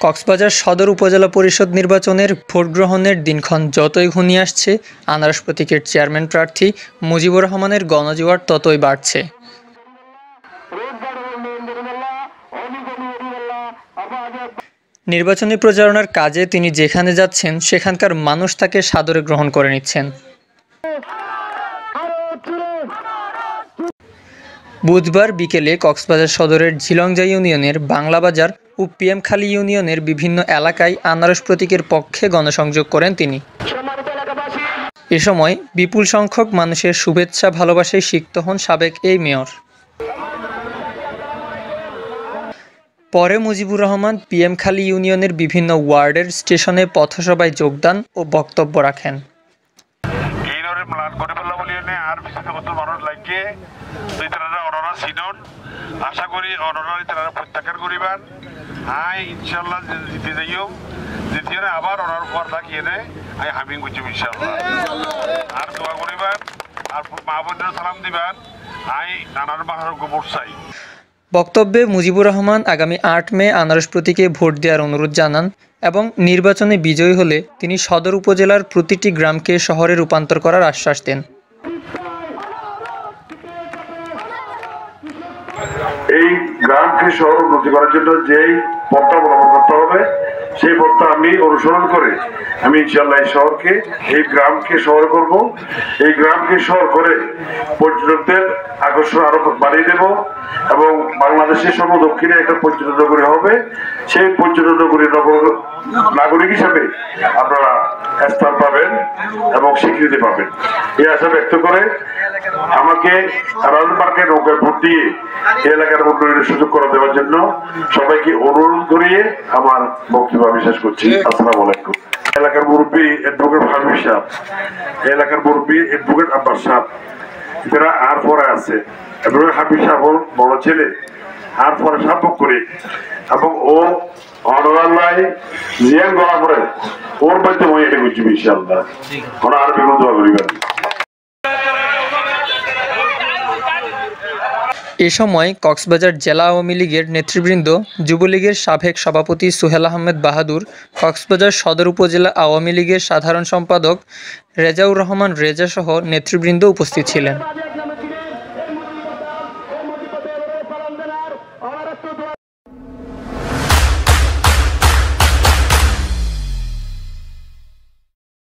কক্সবাজার সদর উপজেলা পরিষদ নির্বাচনের ভোট গ্রহণের দিনক্ষণ যতই ঘনিয়ে আসছে, আনারস প্রতীকের চেয়ারম্যান প্রার্থী মুজিবুর রহমানের গণজোয়ার ততই বাড়ছে। নির্বাচনী প্রচারণার কাজে তিনি যেখানে যাচ্ছেন সেখানকার মানুষ তাকে সাদরে গ্রহণ করে নিচ্ছেন। বুধবার বিকেলে কক্সবাজার সদরের ঝিলংজা ইউনিয়নের বাংলাবাজার ও পিএমখালী ইউনিয়নের বিভিন্ন এলাকায় আনারস প্রতীকের পক্ষে গণসংযোগ করেন তিনি। এ সময় বিপুল সংখ্যক মানুষের শুভেচ্ছা ভালোবাসায় সিক্ত হন সাবেক এই মেয়র। পরে মুজিবুর রহমান পিএমখালী ইউনিয়নের বিভিন্ন ওয়ার্ডের স্টেশনে পথসভায় যোগদান ও বক্তব্য রাখেন। আশা করি অনরারি তারা প্রত্যাখ্যান করিবার আই ইনশাআল্লাহ জিতে যাইও দ্বিতীয় আবার অনার উপর থাকিয়ে নেয় আই হামিং করছি ইনশাআল্লাহ আর দোয়া করিবার আর মা বোনদের সালাম দিবার আই নানার বাহার গোবর চাই। বক্তব্যে মুজিবুর রহমান আগামী ৮ মে আনারস প্রতীকে ভোট দেওয়ার অনুরোধ জানান এবং নির্বাচনে বিজয়ী হলে তিনি সদর উপজেলার প্রতিটি গ্রামকে শহরে রূপান্তর করার আশ্বাস দেন। এই গ্রামকে শহর উন্নতি করার জন্য যেই পথটা অবলম্বন করতে হবে সেই পথটা আমি অনুসরণ করে আমি ইনশাআল্লাহ এই শহরকে এই গ্রামকে শহর করব। এই গ্রামকে শহর করে পর্যটকদের আকর্ষণ আরো বাড়িয়ে দেব এবং বাংলাদেশের সর্বদক্ষিণে একটা পর্যটন নগরী হবে। সেই পর্যটন নগরীর নাগরিক হিসাবে আপনারা স্থান পাবেন এবং স্বীকৃতি পাবেন এই আশা ব্যক্ত করে আমাকে রাজমার্কে নৌকায় ভোট দিয়ে এলাকার উন্নয়নের সুযোগ করে দেওয়ার জন্য সবাইকে অনুরোধ করিয়ে আমার বক্তব্য আমি শেষ করছি। আসসালামু আলাইকুম। এলাকার মুরব্বী অ্যাডভোকেট হাবিব সাহেব, এলাকার মুরব্বী অ্যাডভোকেট আব্বাস সাহেব, এরা আর পরে আছে। অ্যাডভোকেট হাবিব সাহেব বড় ছেলে আর পরে সাপক করে এবং ও অনলাইন জিয়ান গলা পরে ওর বাড়িতে মই এটা করছি ইনশাআল্লাহ। ওরা আর বিপদ দোয়া করিবেন। এ সময় কক্সবাজার জেলা আওয়ামী লীগের নেতৃবৃন্দ, যুবলীগের সাবেক সভাপতি সোহেল আহমেদ বাহাদুর, কক্সবাজার সদর উপজেলা আওয়ামী লীগের সাধারণ সম্পাদক রেজাউর রহমান রেজা সহ নেতৃবৃন্দ উপস্থিত ছিলেন।